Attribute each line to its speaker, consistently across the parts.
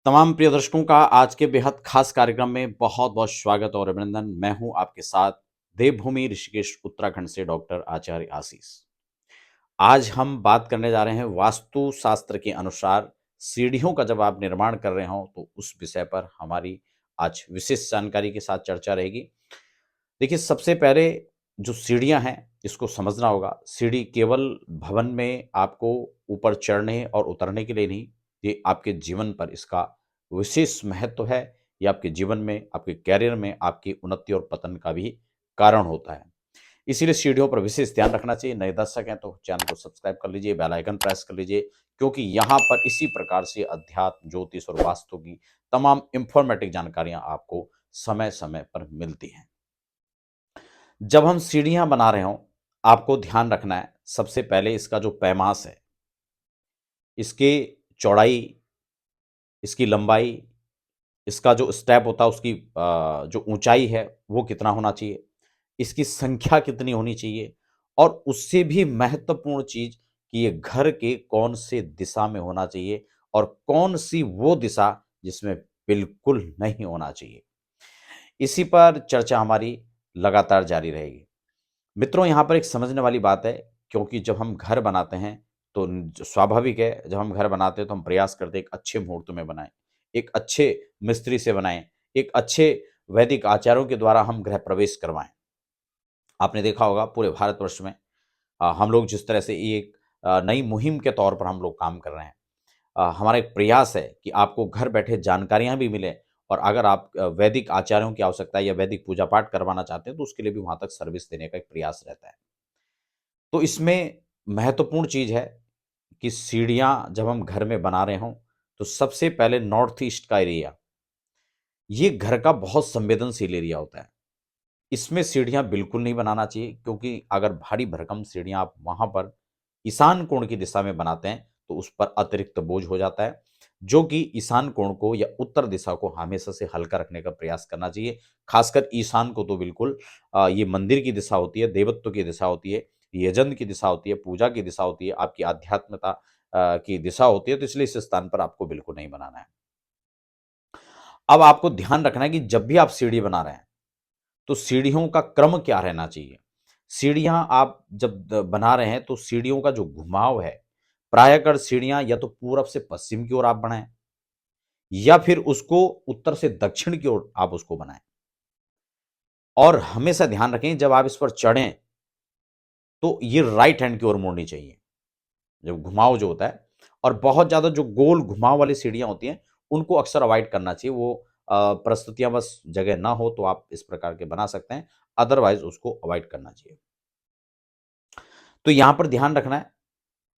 Speaker 1: तमाम प्रिय दर्शकों का आज के बेहद खास कार्यक्रम में बहुत-बहुत स्वागत और अभिनंदन। मैं हूं आपके साथ देवभूमि ऋषिकेश उत्तराखंड से डॉक्टर आचार्य आशीष। आज हम बात करने जा रहे हैं वास्तु शास्त्र के अनुसार सीढ़ियों का जब आप निर्माण कर रहे हो तो उस विषय पर हमारी आज विशेष जानकारी के साथ चर्चा रहेगी। देखिए, सबसे पहले जो सीढ़ियाँ हैं इसको समझना होगा। सीढ़ी केवल भवन में आपको ऊपर चढ़ने और उतरने के लिए नहीं, ये आपके जीवन पर इसका विशेष महत्व है। ये आपके जीवन में, आपके करियर में, आपकी उन्नति और पतन का भी कारण होता है। इसीलिए सीढ़ियों पर विशेष ध्यान रखना चाहिए। नए दर्शक हैं तो चैनल को सब्सक्राइब कर लीजिए, बेल आइकन प्रेस कर लीजिए, क्योंकि यहाँ पर इसी प्रकार से अध्यात्म, ज्योतिष और वास्तु की तमाम इन्फॉर्मेटिव जानकारियाँ आपको समय-समय पर मिलती हैं। जब हम सीढ़ियाँ बना रहे हों, आपको ध्यान रखना है, सबसे पहले इसका जो पैमास है, इसकी चौड़ाई, इसकी लंबाई, इसका जो स्टेप होता है उसकी जो ऊँचाई है, वो कितना होना चाहिए, इसकी संख्या कितनी होनी चाहिए और उससे भी महत्वपूर्ण चीज़ कि ये घर के कौन से दिशा में होना चाहिए और कौन-सी वो दिशा जिसमें बिल्कुल नहीं होना चाहिए। इसी पर चर्चा हमारी लगातार जारी रहेगी। मित्रों, यहाँ पर एक समझने वाली बात है, क्योंकि जब हम घर बनाते हैं तो स्वाभाविक है, जब हम घर बनाते हैं तो हम प्रयास करते हैं एक अच्छे मुहूर्त में बनाएं, एक अच्छे मिस्त्री से बनाएं, एक अच्छे वैदिक आचार्यों के द्वारा हम गृह प्रवेश करवाएं। आपने देखा होगा पूरे भारतवर्ष में हम लोग जिस तरह से ये एक नई मुहिम के तौर पर हम लोग काम कर रहे हैं। हमारा एक प्रयास है कि आपको घर बैठे जानकारियां भी मिले और अगर आप वैदिक आचार्यों की आवश्यकता है या वैदिक पूजा पाठ करवाना चाहते हैं तो उसके लिए भी वहां तक सर्विस देने का एक प्रयास रहता है। तो इसमें महत्वपूर्ण चीज़ है कि सीढ़ियाँ जब हम घर में बना रहे हों, तो सबसे पहले नॉर्थ ईस्ट का एरिया, ये घर का बहुत संवेदनशील एरिया होता है। इसमें सीढ़ियाँ बिल्कुल नहीं बनाना चाहिए, क्योंकि अगर भारी भरकम सीढ़ियाँ आप वहाँ पर ईशान कोण की दिशा में बनाते हैं, तो उस पर अतिरिक्त बोझ हो जाता है, जो कि ईशान कोण को या उत्तर दिशा को हमेशा से हल्का रखने का प्रयास करना चाहिए। खासकर ईशान को तो बिल्कुल ये मंदिर की दिशा होती है, देवत्व की दिशा होती है, यजन की दिशा होती है, पूजा की दिशा होती है, आपकी आध्यात्मिकता की दिशा होती है, तो इसलिए इस स्थान पर आपको बिल्कुल नहीं बनाना है। अब आपको ध्यान रखना है कि जब भी आप सीढ़ी बना रहे हैं, तो सीढ़ियों का क्रम क्या रहना चाहिए? सीढ़ियाँ आप जब बना रहे हैं तो सीढ़ियों का जो घुमाव है, प्रायः सीढ़ियाँ या तो पूरब से पश्चिम की ओर आप बनाएँ या फिर उसको उत्तर से दक्षिण की ओर आप उसको बनाएँ। और हमेशा ध्यान रखें जब आप इस पर चढ़ें, तो ये राइट हैंड की ओर मुड़नी चाहिए, जब घुमाव जो होता है। और बहुत ज़्यादा जो गोल घुमाव वाली सीढ़ियाँ होती हैं, उनको अक्सर अवॉइड करना चाहिए। वो परिस्थितियाँ बस जगह ना हो तो आप इस प्रकार के बना सकते हैं, अदरवाइज़ उसको अवॉइड करना चाहिए। तो यहाँ पर ध्यान रखना है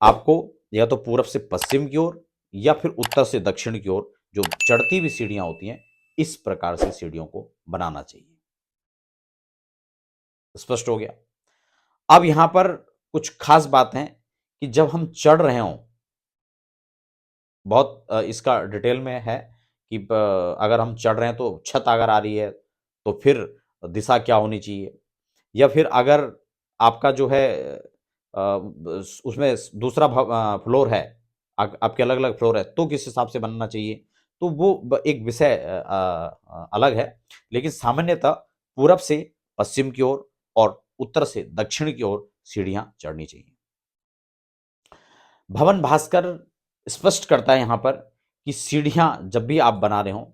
Speaker 1: आपको, या तो पूरब से पश्चिम की ओर या फिर उत्तर से दक्षिण की ओर जो चढ़ती हुई सीढ़ियाँ होती हैं, इस प्रकार से सीढ़ियों को बनाना चाहिए। स्पष्ट हो गया? अब यहाँ पर कुछ खास बात है कि जब हम चढ़ रहे हों, बहुत इसका डिटेल में है कि अगर हम चढ़ रहे हैं तो छत अगर आ रही है, तो फिर दिशा क्या होनी चाहिए? या फिर अगर आपका जो है उसमें दूसरा फ्लोर है, आपके अलग-अलग फ्लोर है, तो किस हिसाब से बनना चाहिए? तो वो एक विषय अलग है, लेकिन सामान्यतः पूरब से पश्चिम की ओर और उत्तर से दक्षिण की ओर सीढ़ियाँ चढ़नी चाहिए। भवन भास्कर स्पष्ट करता है यहाँ पर कि सीढ़ियाँ जब भी आप बना रहे हों,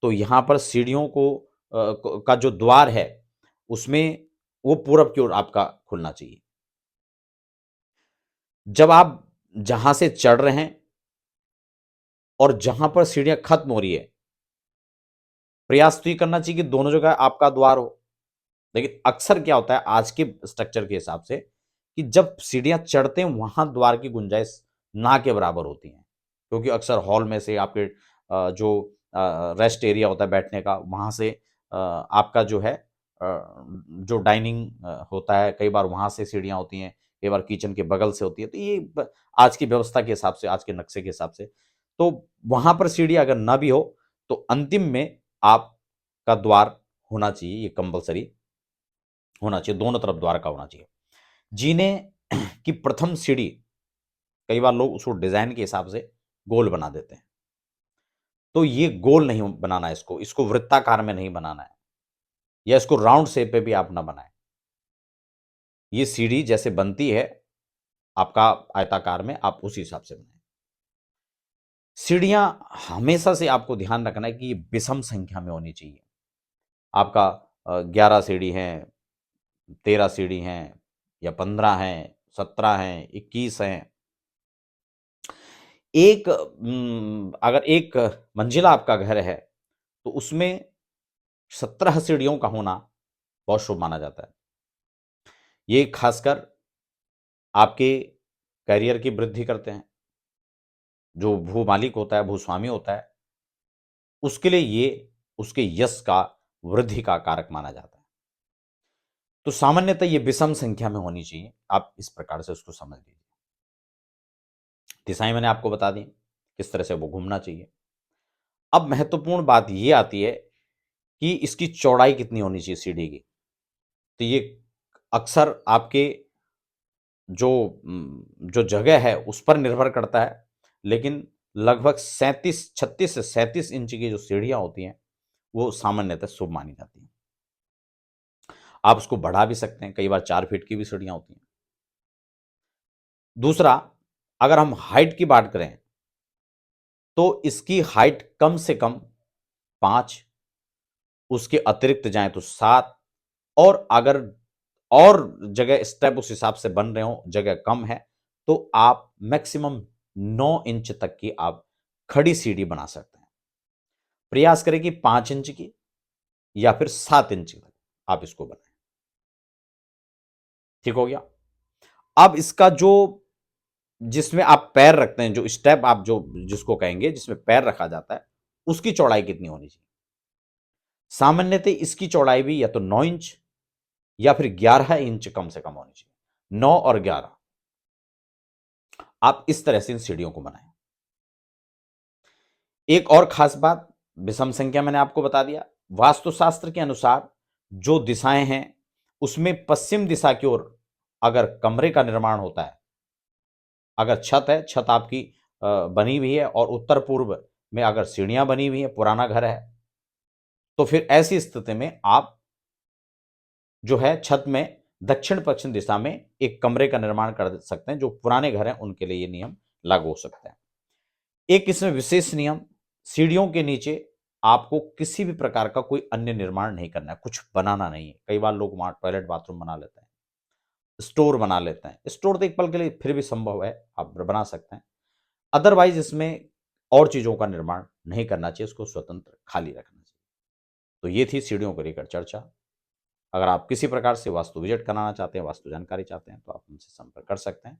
Speaker 1: तो यहाँ पर सीढ़ियों को का जो द्वार है, उसमें वो पूरब की ओर आपका खुलना चाहिए। जब आप जहाँ से चढ़ रहे हैं और जहाँ पर सीढ़ियाँ खत्म हो रही है, प्रयास तो ये करना चाहिए कि दोनों जगह आपका द्वार हो। लेकिन अक्सर क्या होता है आज के स्ट्रक्चर के हिसाब से कि जब सीढ़ियाँ चढ़ते हैं, वहाँ द्वार की गुंजाइश ना के बराबर होती है। क्योंकि अक्सर हॉल में से आपके जो रेस्ट एरिया होता है बैठने का, वहाँ से आपका जो है जो डाइनिंग होता है, कई बार वहाँ से सीढ़ियाँ होती हैं, कई बार किचन के बगल से होती है। तो ये आज की व्यवस्था के हिसाब से, आज के नक्शे के हिसाब से, तो वहाँ पर सीढ़ी अगर ना भी हो, तो अंतिम में आपका द्वार होना चाहिए, ये कंपल्सरी होना चाहिए, दोनों तरफ द्वार का होना चाहिए। जीने की प्रथम सीढ़ी, कई बार लोग उसको डिज़ाइन के हिसाब से गोल बना देते हैं। तो ये गोल नहीं बनाना है इसको, इसको वृत्ताकार में नहीं बनाना है या इसको राउंड शेप में भी आप ना बनाएँ। ये सीढ़ी जैसे बनती है आपका आयताकार में, आप उसी हिसाब से बनाएँ। सीढ़ियाँ हमेशा से आपको ध्यान रखना है कि ये विषम संख्या में होनी चाहिए। आपका 11 सीढ़ी हैं, 13 सीढ़ी हैं या 15 हैं, 17 हैं, 21 हैं। अगर एक मंजिला आपका घर है, तो उसमें 17 सीढ़ियों का होना बहुत शुभ माना जाता है। ये खासकर आपके करियर की वृद्धि करते हैं। जो भूमालिक होता है, भूस्वामी होता है, उसके लिए ये उसके यश का वृद्धि का कारक माना जाता है। तो सामान्यतः ये विषम संख्या में होनी चाहिए। आप इस प्रकार से उसको समझ लीजिए। दिशाएं मैंने आपको बता दी, किस तरह से वो घूमना चाहिए। अब महत्वपूर्ण बात ये आती है कि इसकी चौड़ाई कितनी होनी चाहिए सीढ़ी की। तो ये अक्सर आपके जो जगह है उस पर निर्भर करता है, लेकिन लगभग 36 से 37 इंच की जो सीढ़ियां होती हैं, वो सामान्यतः शुभ मानी जाती हैं। आप उसको बढ़ा भी सकते हैं, कई बार 4 फीट की भी सीढ़ियां होती हैं। दूसरा, अगर हम हाइट की बात करें, तो इसकी हाइट कम से कम 5, उसके अतिरिक्त जाएं तो 7, और अगर और जगह स्टेप उस हिसाब से बन रहे हो, जगह कम है, तो आप मैक्सिमम 9 इंच तक की आप खड़ी सीढ़ी बना सकते हैं। प्रयास करें कि 5 इंच की या फिर 7 इंच तक आप इसको बनाएं। ठीक हो गया। अब इसका जो जिसमें आप पैर रखते हैं, जो स्टेप आप जो जिसको कहेंगे जिसमें पैर रखा जाता है, उसकी चौड़ाई कितनी होनी चाहिए? सामान्यतः इसकी चौड़ाई भी या तो 9 इंच या फिर 11 इंच कम से कम होनी चाहिए। 9 और 11, आप इस तरह से इन सीढ़ियों को बनाएं। एक और खास बात, विषम संख्या मैंने आपको बता दिया। वास्तुशास्त्र के अनुसार जो दिशाएं हैं, उसमें पश्चिम दिशा की ओर अगर कमरे का निर्माण होता है, अगर छत है, छत आपकी बनी हुई है और उत्तर पूर्व में अगर सीढ़ियां बनी हुई है, पुराना घर है, तो फिर ऐसी स्थिति में आप जो है छत में दक्षिण पश्चिम दिशा में एक कमरे का निर्माण कर सकते हैं। जो पुराने घर हैं उनके लिए ये नियम लागू हो सकता है। एक इसमें विशेष नियम, सीढ़ियों के नीचे आपको किसी भी प्रकार का कोई अन्य निर्माण नहीं करना है, कुछ बनाना नहीं है। कई बार लोग वहां टॉयलेट बाथरूम बना लेते हैं, स्टोर बना लेते हैं। स्टोर तो एक पल के लिए फिर भी संभव है, आप बना सकते हैं। अदरवाइज इसमें और चीजों का निर्माण नहीं करना चाहिए, उसको स्वतंत्र खाली रखना चाहिए। तो ये थी सीढ़ियों को लेकर चर्चा। अगर आप किसी प्रकार से वास्तु विजिट कराना चाहते हैं, वास्तु जानकारी चाहते हैं, तो आप हमसे संपर्क कर सकते हैं।